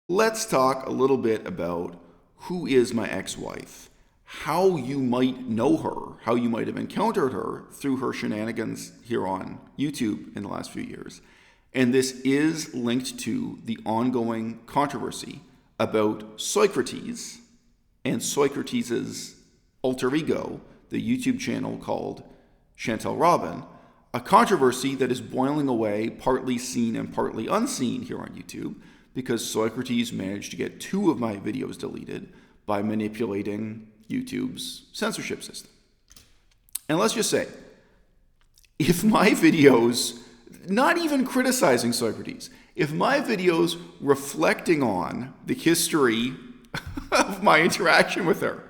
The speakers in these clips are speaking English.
Let's talk a little bit about who is my ex-wife, how you might know her, how you might have encountered her through her shenanigans here on YouTube in the last few years. And this is linked to the ongoing controversy about Soycrates and Soycrates' alter ego, the YouTube channel called Chantelle Robin, a controversy that is boiling away, partly seen and partly unseen here on YouTube, because Soycrates managed to get 2 of my videos deleted by manipulating YouTube's censorship system. And let's just say, if my videos, not even criticizing Soycrates, if my videos reflecting on the history of my interaction with her,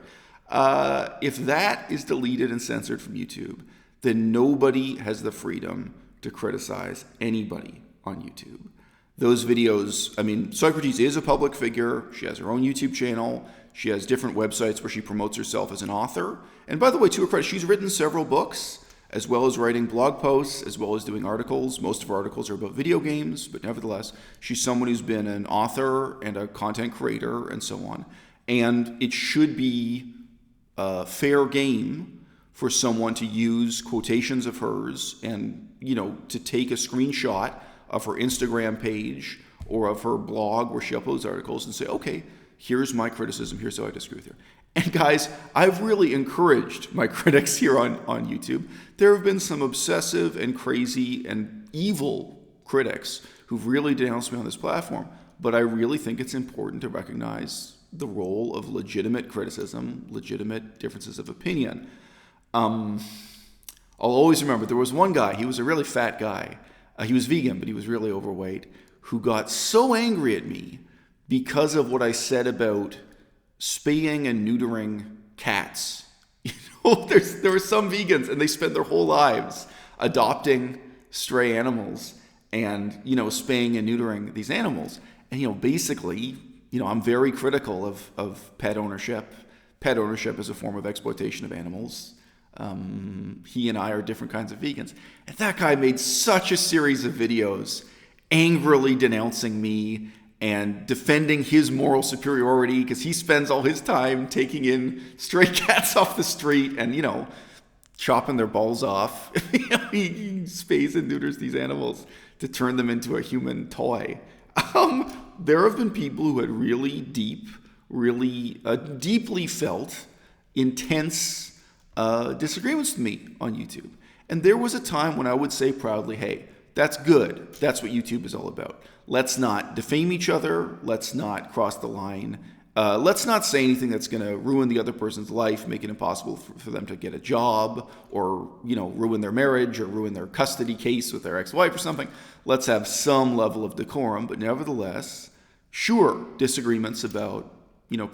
if that is deleted and censored from YouTube, then nobody has the freedom to criticize anybody on YouTube. Those videos, Soycrates is a public figure. She has her own YouTube channel. She has different websites where she promotes herself as an author. And by the way, to her credit, she's written several books, as well as writing blog posts, as well as doing articles. Most of her articles are about video games, but nevertheless, she's someone who's been an author and a content creator and so on. And it should be fair game for someone to use quotations of hers and, to take a screenshot of her Instagram page or of her blog where she uploads articles and say, okay, here's my criticism, here's how I disagree with her. And guys, I've really encouraged my critics here on YouTube. There have been some obsessive and crazy and evil critics who've really denounced me on this platform, but I really think it's important to recognize the role of legitimate criticism, legitimate differences of opinion. I'll always remember there was one guy, he was a really fat guy. He was vegan, but he was really overweight, who got so angry at me because of what I said about spaying and neutering cats. There were some vegans, and they spend their whole lives adopting stray animals and, spaying and neutering these animals. And, basically, I'm very critical of pet ownership. Pet ownership is a form of exploitation of animals. He and I are different kinds of vegans. And that guy made such a series of videos angrily denouncing me and defending his moral superiority because he spends all his time taking in stray cats off the street and, chopping their balls off. He spays and neuters these animals to turn them into a human toy. There have been people who had really deeply felt intense disagreements with me on YouTube. And there was a time when I would say proudly, hey, that's good. That's what YouTube is all about. Let's not defame each other. Let's not cross the line. Let's not say anything that's going to ruin the other person's life, make it impossible for them to get a job or, ruin their marriage or ruin their custody case with their ex-wife or something. Let's have some level of decorum. But nevertheless, sure, disagreements about,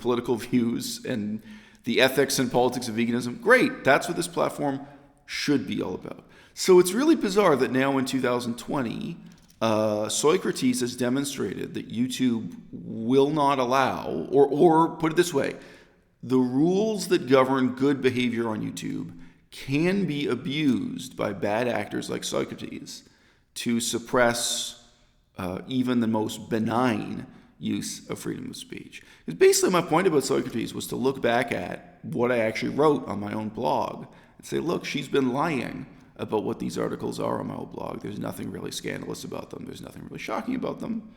political views and the ethics and politics of veganism, great. That's what this platform should be all about. So it's really bizarre that now in 2020, Soycrates has demonstrated that YouTube will not allow, or put it this way, the rules that govern good behavior on YouTube can be abused by bad actors like Soycrates to suppress even the most benign use of freedom of speech. Because basically my point about Soycrates was to look back at what I actually wrote on my own blog and say, look, she's been lying about what these articles are on my old blog. There's nothing really scandalous about them. There's nothing really shocking about them.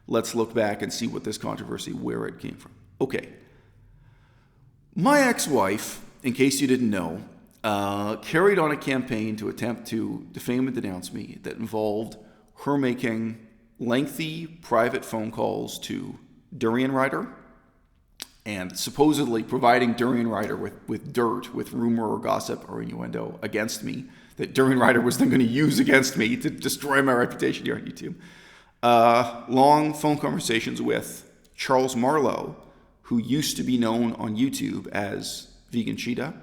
Let's look back and see what this controversy, where it came from. Okay. My ex-wife, in case you didn't know, carried on a campaign to attempt to defame and denounce me that involved her making lengthy private phone calls to Durianrider and supposedly providing Durianrider with dirt, with rumor or gossip or innuendo against me that Durianrider was then going to use against me to destroy my reputation here on YouTube. Long phone conversations with Charles Marlowe, who used to be known on YouTube as Vegan Cheetah.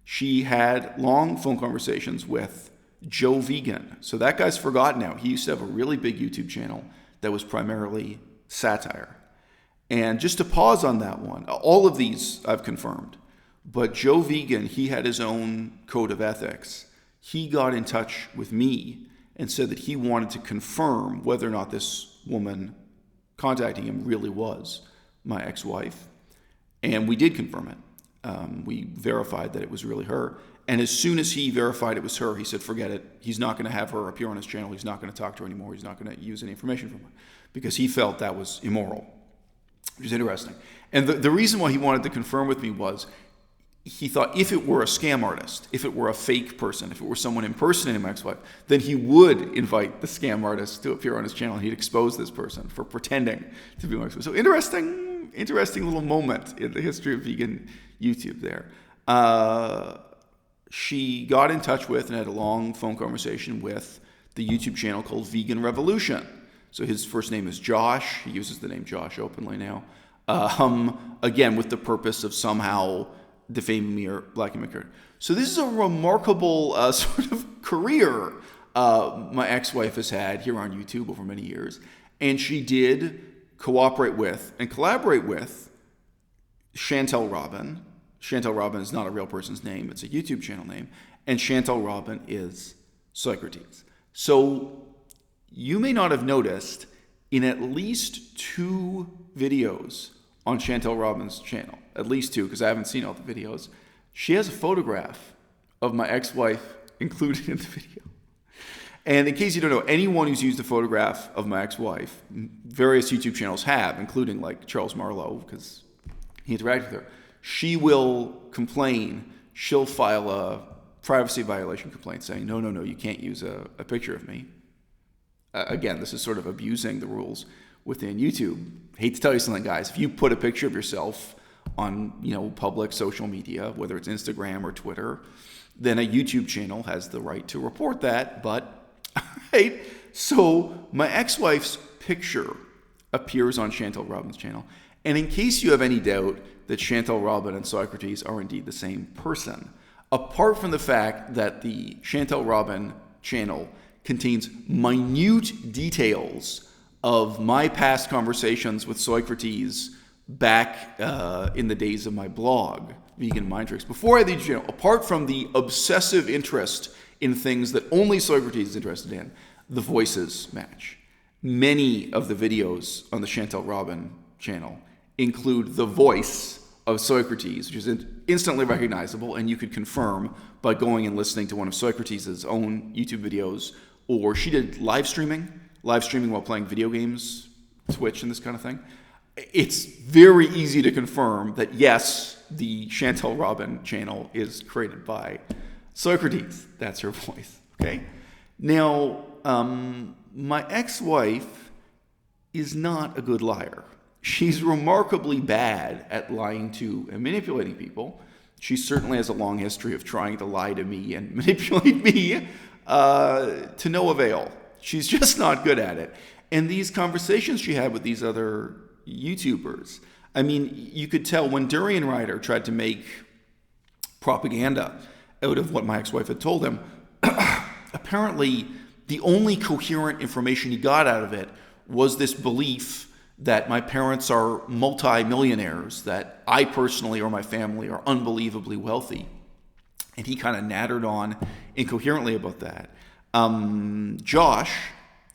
She had long phone conversations with Joe Vegan. So that guy's forgotten now. He used to have a really big YouTube channel that was primarily satire. And just to pause on that one, all of these I've confirmed, but Joe Vegan, he had his own code of ethics. He got in touch with me and said that he wanted to confirm whether or not this woman contacting him really was my ex-wife. And we did confirm it. We verified that it was really her. And as soon as he verified it was her, he said, forget it. He's not going to have her appear on his channel. He's not going to talk to her anymore. He's not going to use any information from her because he felt that was immoral, which is interesting. And the reason why he wanted to confirm with me was he thought if it were a scam artist, if it were a fake person, if it were someone impersonating my ex-wife, then he would invite the scam artist to appear on his channel and he'd expose this person for pretending to be my ex-wife. So interesting little moment in the history of vegan YouTube there. She got in touch with and had a long phone conversation with the YouTube channel called Vegan Revolution. So his first name is Josh. He uses the name Josh openly now. Again, with the purpose of somehow defaming me or blacking my career. So this is a remarkable sort of career my ex-wife has had here on YouTube over many years. And she did cooperate with and collaborate with Chantelle Robin. Chantelle Robin is not a real person's name. It's a YouTube channel name. And Chantelle Robin is Soycrates. So you may not have noticed in at least 2 videos on Chantelle Robin's channel, at least 2, because I haven't seen all the videos, she has a photograph of my ex-wife included in the video. And in case you don't know, anyone who's used a photograph of my ex-wife, various YouTube channels have, including like Charles Marlowe, because he interacted with her, she will complain. She'll file a privacy violation complaint saying, no, you can't use a picture of me. Again, this is sort of abusing the rules within YouTube. Hate to tell you something, guys. If you put a picture of yourself on, public social media, whether it's Instagram or Twitter, then a YouTube channel has the right to report that. But, right? So my ex-wife's picture appears on Chantelle Robin's channel. And in case you have any doubt that Chantelle Robin and Soycrates are indeed the same person, apart from the fact that the Chantelle Robin channel contains minute details of my past conversations with Soycrates back in the days of my blog, Vegan Mind Tricks. Before I had the channel, apart from the obsessive interest in things that only Soycrates is interested in, the voices match. Many of the videos on the Chantelle Robin channel include the voice of Soycrates, which is instantly recognizable, and you could confirm by going and listening to one of Soycrates' own YouTube videos, or she did live streaming while playing video games, Twitch and this kind of thing. It's very easy to confirm that, yes, the Chantelle Robin channel is created by Soycrates. That's her voice, okay? Now, my ex-wife is not a good liar. She's remarkably bad at lying to and manipulating people. She certainly has a long history of trying to lie to me and manipulate me to no avail. She's just not good at it. And these conversations she had with these other YouTubers, I mean, you could tell when Durianrider tried to make propaganda out of what my ex-wife had told him, apparently the only coherent information he got out of it was this belief that my parents are multi-millionaires, that I personally or my family are unbelievably wealthy. And he kind of nattered on incoherently about that. Josh,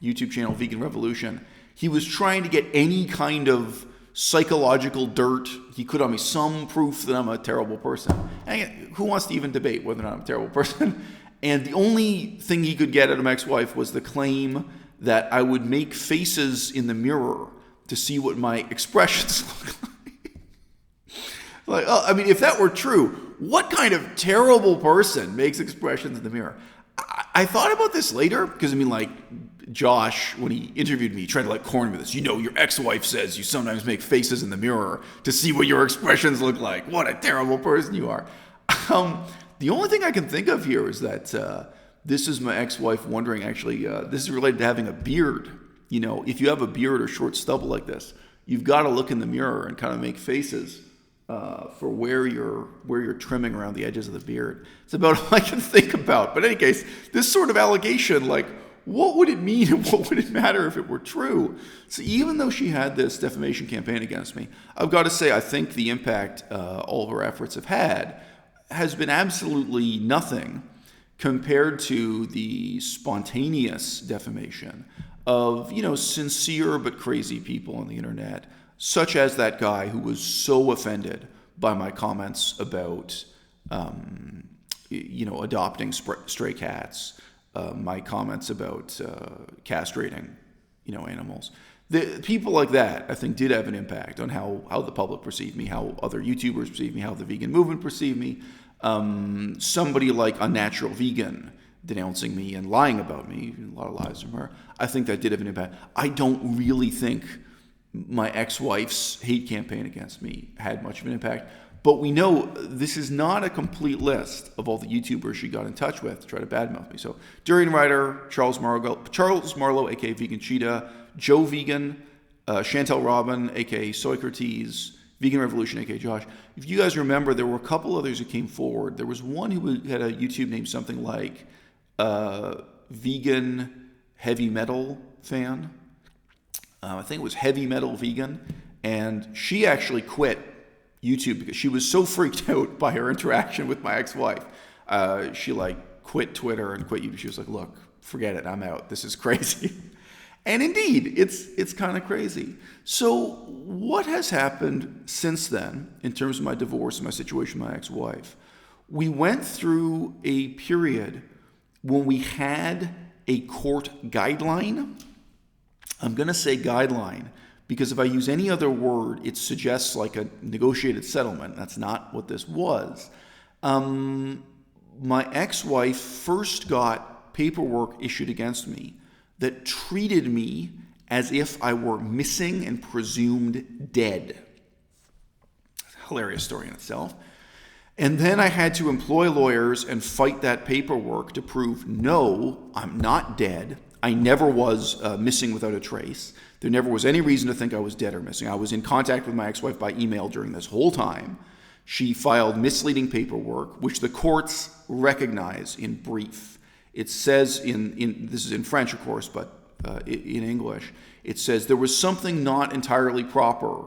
YouTube channel Vegan Revolution, he was trying to get any kind of psychological dirt he could on me, some proof that I'm a terrible person. And again, who wants to even debate whether or not I'm a terrible person? And the only thing he could get out of my ex-wife was the claim that I would make faces in the mirror to see what my expressions look like. I mean, if that were true, what kind of terrible person makes expressions in the mirror? I thought about this later, because Josh, when he interviewed me, tried to corner me with this. Your ex-wife says you sometimes make faces in the mirror to see what your expressions look like. What a terrible person you are. The only thing I can think of here is that this is my ex-wife wondering, actually, this is related to having a beard. If you have a beard or short stubble like this, you've got to look in the mirror and kind of make faces for where you're trimming around the edges of the beard. It's about all I can think about. But in any case, this sort of allegation, what would it mean and what would it matter if it were true? So even though she had this defamation campaign against me, I've got to say I think the impact all of her efforts have had has been absolutely nothing compared to the spontaneous defamation of, sincere but crazy people on the internet, such as that guy who was so offended by my comments about, adopting stray cats, my comments about castrating, animals. The people like that, I think, did have an impact on how the public perceived me, how other YouTubers perceived me, how the vegan movement perceived me. Somebody like Unnatural Vegan denouncing me and lying about me, a lot of lies from her, I think that did have an impact. I don't really think my ex-wife's hate campaign against me had much of an impact. But we know this is not a complete list of all the YouTubers she got in touch with to try to badmouth me. So Durianrider, Charles Marlowe, aka Vegan Cheetah, Joe Vegan, Chantelle Robin, aka Soycrates, Vegan Revolution, aka Josh. If you guys remember, there were a couple others who came forward. There was one who had a YouTube name something like Vegan Heavy Metal Fan. I think it was Heavy Metal Vegan. And she actually quit YouTube because she was so freaked out by her interaction with my ex-wife. She quit Twitter and quit YouTube. She was like, look, forget it, I'm out. This is crazy. And indeed, it's kind of crazy. So what has happened since then in terms of my divorce and my situation with my ex-wife? We went through a period when we had a court guideline. I'm going to say guideline because if I use any other word, it suggests like a negotiated settlement. That's not what this was. My ex-wife first got paperwork issued against me that treated me as if I were missing and presumed dead. Hilarious story in itself. And then I had to employ lawyers and fight that paperwork to prove, no, I'm not dead. I never was missing without a trace. There never was any reason to think I was dead or missing. I was in contact with my ex-wife by email during this whole time. She filed misleading paperwork, which the courts recognize in brief. It says this is in French, of course, but in English, it says there was something not entirely proper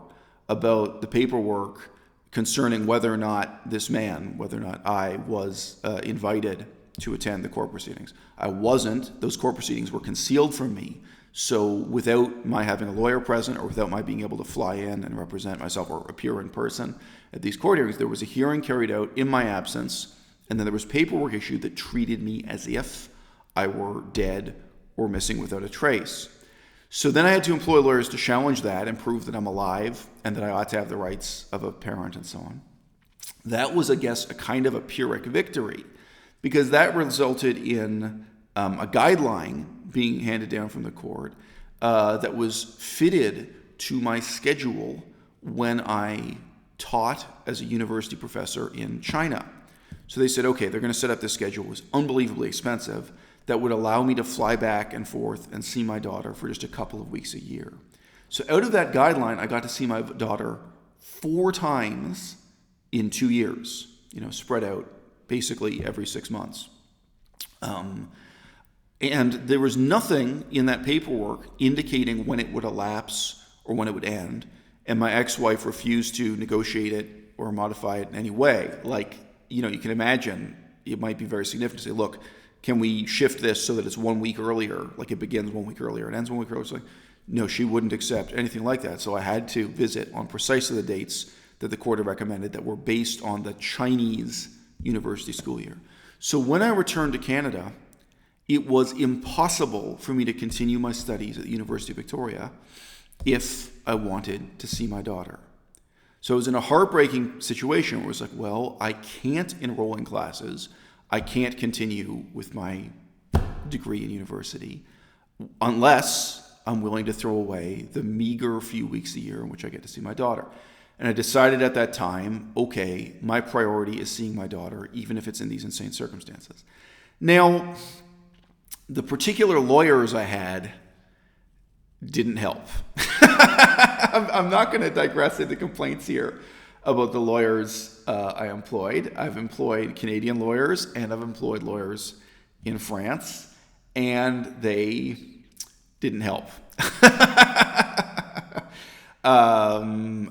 about the paperwork concerning whether or not this man, whether or not I was invited to attend the court proceedings. I wasn't. Those court proceedings were concealed from me. So without my having a lawyer present or without my being able to fly in and represent myself or appear in person at these court hearings, there was a hearing carried out in my absence, and then there was paperwork issued that treated me as if I were dead or missing without a trace. So then I had to employ lawyers to challenge that and prove that I'm alive and that I ought to have the rights of a parent and so on. That was, I guess, a kind of a Pyrrhic victory because that resulted in a guideline being handed down from the court that was fitted to my schedule when I taught as a university professor in China. So they said, okay, they're going to set up this schedule. It was unbelievably expensive that would allow me to fly back and forth and see my daughter for just a couple of weeks a year. So out of that guideline, I got to see my daughter 4 times in 2 years, spread out basically every 6 months. And there was nothing in that paperwork indicating when it would elapse or when it would end. And my ex-wife refused to negotiate it or modify it in any way. You can imagine it might be very significant to say, look, can we shift this so that it's 1 week earlier, like it begins 1 week earlier and ends 1 week earlier? So no, she wouldn't accept anything like that. So I had to visit on precisely the dates that the court had recommended that were based on the Chinese university school year. So when I returned to Canada, it was impossible for me to continue my studies at the University of Victoria if I wanted to see my daughter. So I was in a heartbreaking situation where it was like, well, I can't enroll in classes. I can't continue with my degree in university unless I'm willing to throw away the meager few weeks a year in which I get to see my daughter. And I decided at that time, okay, my priority is seeing my daughter, even if it's in these insane circumstances. Now, the particular lawyers I had didn't help. I'm not going to digress into complaints here about the lawyers I employed. I've employed Canadian lawyers and I've employed lawyers in France, and they didn't help.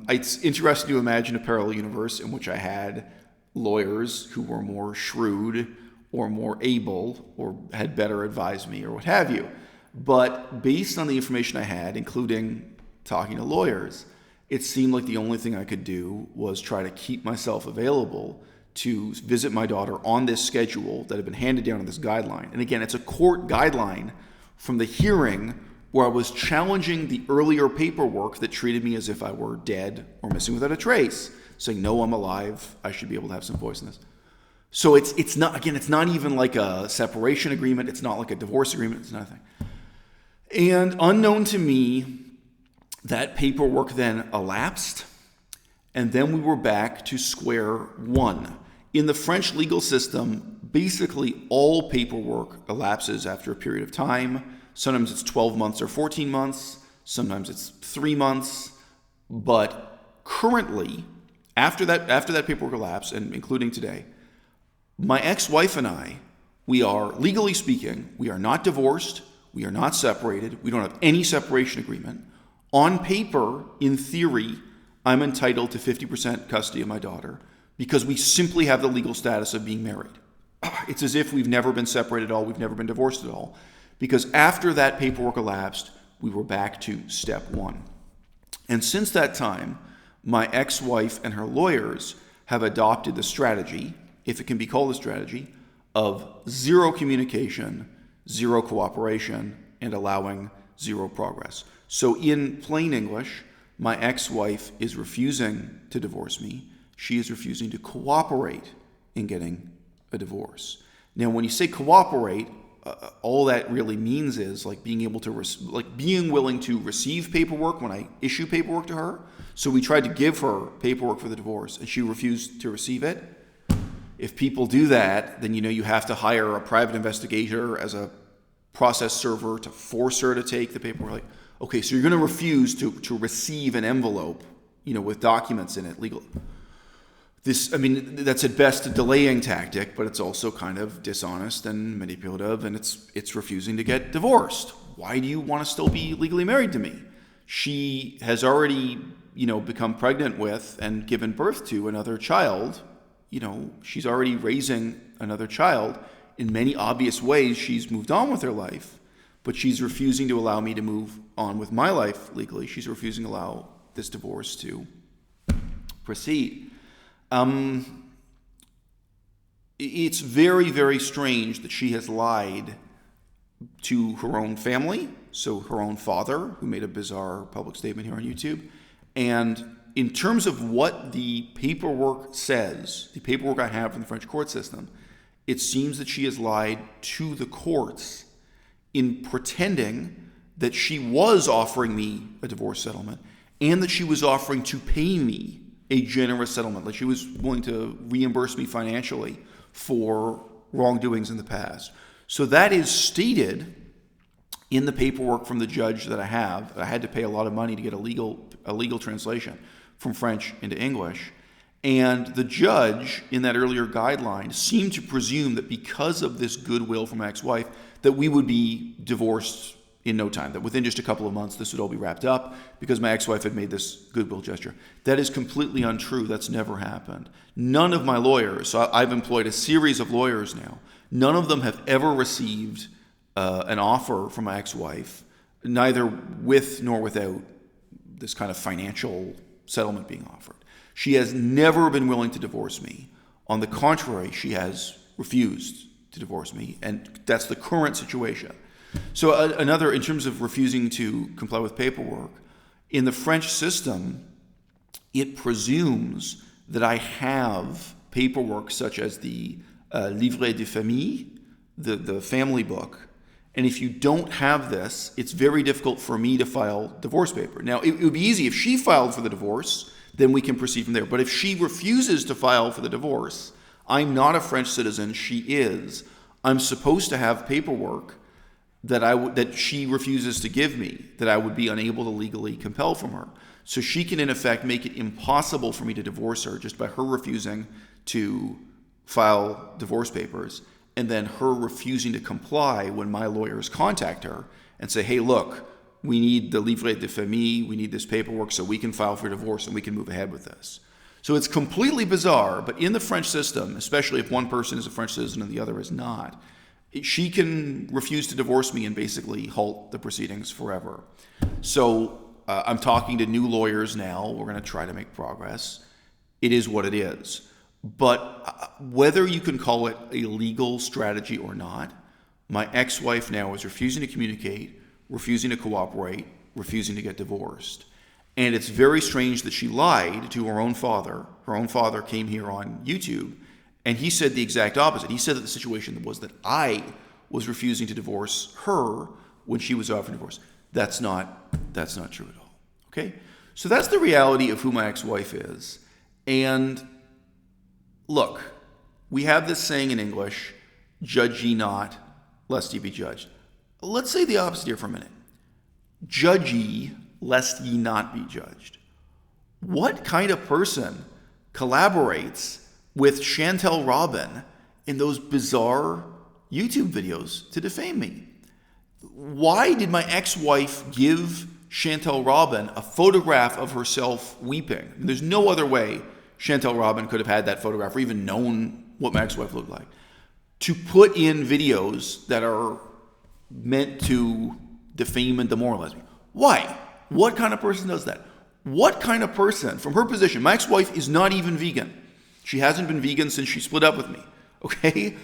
It's interesting to imagine a parallel universe in which I had lawyers who were more shrewd or more able or had better advised me or what have you. But based on the information I had, including talking to lawyers, it seemed like the only thing I could do was try to keep myself available to visit my daughter on this schedule that had been handed down in this guideline. And again, it's a court guideline from the hearing where I was challenging the earlier paperwork that treated me as if I were dead or missing without a trace, saying, no, I'm alive, I should be able to have some voice in this. So it's not even like a separation agreement, it's not like a divorce agreement, it's nothing. And unknown to me, that paperwork then elapsed, and then we were back to square one. In the French legal system, basically all paperwork elapses after a period of time. Sometimes it's 12 months or 14 months, sometimes it's 3 months, but currently, after that paperwork elapsed, and including today, my ex-wife and I, we are, legally speaking, we are not divorced, we are not separated, we don't have any separation agreement. On paper, in theory, I'm entitled to 50% custody of my daughter because we simply have the legal status of being married. It's as if we've never been separated at all, we've never been divorced at all, because after that paperwork elapsed, we were back to step one. And since that time, my ex-wife and her lawyers have adopted the strategy, if it can be called a strategy, of zero communication, zero cooperation, and allowing zero progress. So in plain English, my ex-wife is refusing to divorce me. She is refusing to cooperate in getting a divorce. Now, when you say cooperate, all that really means is like being able to, being willing to receive paperwork when I issue paperwork to her. So we tried to give her paperwork for the divorce, and she refused to receive it. If people do that, then you have to hire a private investigator as a process server to force her to take the paperwork. Like, okay, so you're going to refuse to receive an envelope, with documents in it, legal. That's at best a delaying tactic, but it's also kind of dishonest and manipulative, and it's refusing to get divorced. Why do you want to still be legally married to me? She has already, become pregnant with and given birth to another child. She's already raising another child. In many obvious ways, she's moved on with her life, but she's refusing to allow me to move on with my life legally. She's refusing to allow this divorce to proceed. It's very, very strange that she has lied to her own family, so her own father, who made a bizarre public statement here on YouTube. And in terms of what the paperwork says, the paperwork I have from the French court system, it seems that she has lied to the courts in pretending that she was offering me a divorce settlement and that she was offering to pay me a generous settlement, like she was willing to reimburse me financially for wrongdoings in the past. So that is stated in the paperwork from the judge that I have. I had to pay a lot of money to get a legal translation from French into English. And the judge in that earlier guideline seemed to presume that because of this goodwill from my ex-wife, that we would be divorced in no time, that within just a couple of months this would all be wrapped up because my ex-wife had made this goodwill gesture. That is completely untrue. That's never happened. None of my lawyers, so I've employed a series of lawyers now, none of them have ever received an offer from my ex-wife, neither with nor without this kind of financial settlement being offered. She has never been willing to divorce me. On the contrary, she has refused to divorce me, and that's the current situation. So another, in terms of refusing to comply with paperwork, in the French system, it presumes that I have paperwork such as the livret de famille, the family book. And if you don't have this, it's very difficult for me to file divorce paper. Now, it would be easy if she filed for the divorce, then we can proceed from there. But if she refuses to file for the divorce, I'm not a French citizen, she is. I'm supposed to have paperwork that she refuses to give me, that I would be unable to legally compel from her. So she can, in effect, make it impossible for me to divorce her just by her refusing to file divorce papers, and then her refusing to comply when my lawyers contact her and say, hey, look, we need the livret de famille, we need this paperwork so we can file for divorce and we can move ahead with this. So it's completely bizarre, but in the French system, especially if one person is a French citizen and the other is not, she can refuse to divorce me and basically halt the proceedings forever. So I'm talking to new lawyers now. We're going to try to make progress. It is what it is. But whether you can call it a legal strategy or not, my ex-wife now is refusing to communicate, refusing to cooperate, refusing to get divorced. And it's very strange that she lied to her own father. Her own father came here on YouTube, and he said the exact opposite. He said that the situation was that I was refusing to divorce her when she was offering divorce. That's not true at all. Okay? So that's the reality of who my ex-wife is. And look, we have this saying in English, judge ye not, lest ye be judged. Let's say the opposite here for a minute. Judge ye, lest ye not be judged. What kind of person collaborates with Chantelle Robin in those bizarre YouTube videos to defame me? Why did my ex-wife give Chantelle Robin a photograph of herself weeping? There's no other way Chantelle Robin could have had that photograph or even known what my ex-wife looked like, to put in videos that are meant to defame and demoralize me. Why? What kind of person does that? What kind of person, from her position, my ex-wife is not even vegan. She hasn't been vegan since she split up with me, okay?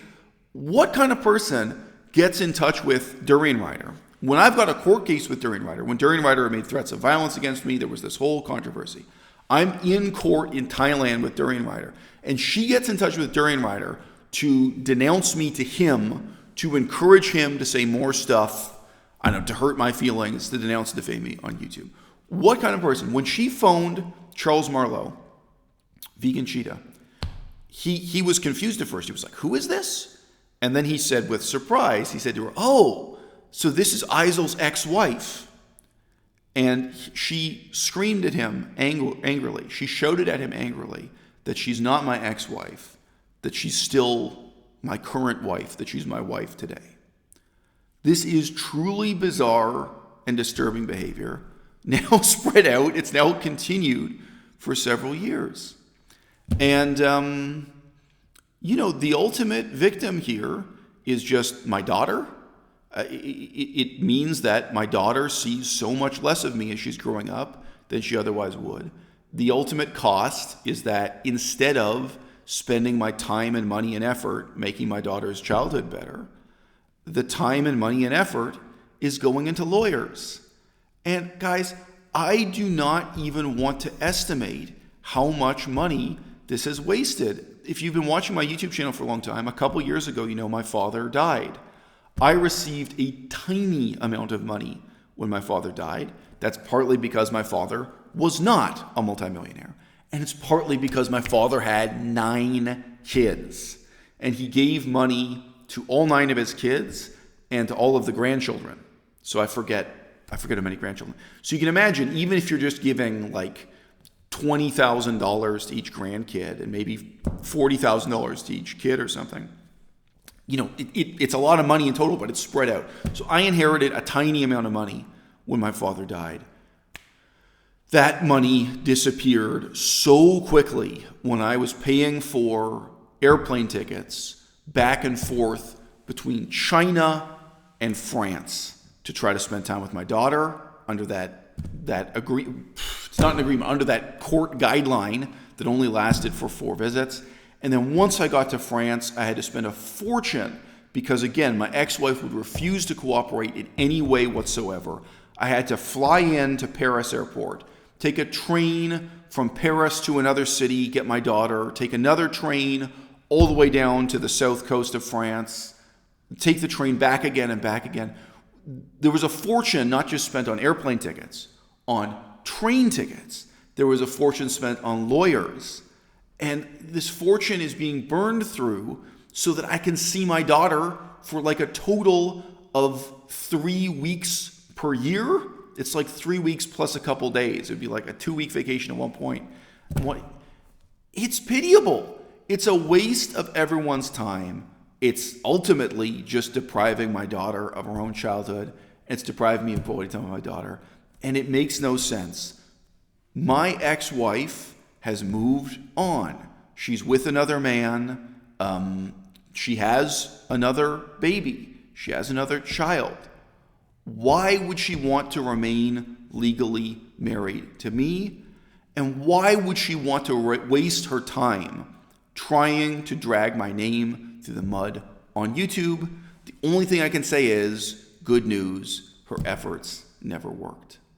What kind of person gets in touch with Durianrider? When I've got a court case with Durianrider, when Durianrider made threats of violence against me, there was this whole controversy. I'm in court in Thailand with Durianrider, and she gets in touch with Durianrider to denounce me to him, to encourage him to say more stuff, I don't know, to hurt my feelings, to denounce and defame me on YouTube. What kind of person? When she phoned Charles Marlowe, vegan Cheetah, he was confused at first. He was like, who is this? And then he said with surprise, he said to her, oh, so this is Eisel's ex-wife. And she screamed at him angrily. She shouted at him angrily that she's not my ex-wife, that she's still my current wife, that she's my wife today. This is truly bizarre and disturbing behavior. Now spread out, it's now continued for several years. And, the ultimate victim here is just my daughter. It means that my daughter sees so much less of me as she's growing up than she otherwise would. The ultimate cost is that instead of spending my time and money and effort making my daughter's childhood better, the time and money and effort is going into lawyers. And guys, I do not even want to estimate how much money this has wasted. If you've been watching my YouTube channel for a long time, a couple years ago, my father died. I received a tiny amount of money when my father died. That's partly because my father was not a multimillionaire. And it's partly because my father had 9 kids. And he gave money to all 9 of his kids and to all of the grandchildren. So I forget how many grandchildren. So you can imagine, even if you're just giving like $20,000 to each grandkid and maybe $40,000 to each kid or something, it's a lot of money in total, but it's spread out. So I inherited a tiny amount of money when my father died. That money disappeared so quickly when I was paying for airplane tickets back and forth between China and France to try to spend time with my daughter under it's not an agreement, under that court guideline that only lasted for 4 visits. And then once I got to France, I had to spend a fortune because, again, my ex-wife would refuse to cooperate in any way whatsoever. I had to fly in to Paris airport, take a train from Paris to another city, get my daughter, take another train all the way down to the south coast of France, take the train back again and back again. There was a fortune not just spent on airplane tickets, on train tickets. There was a fortune spent on lawyers. And this fortune is being burned through so that I can see my daughter for like a total of 3 weeks per year. It's like 3 weeks plus a couple days. It'd be like a 2-week vacation at one point. It's pitiable. It's a waste of everyone's time. It's ultimately just depriving my daughter of her own childhood. It's depriving me of quality time with my daughter. And it makes no sense. My ex-wife has moved on. She's with another man. She has another baby. She has another child. Why would she want to remain legally married to me? And why would she want to waste her time trying to drag my name through the mud on YouTube? The only thing I can say is, good news, her efforts never worked.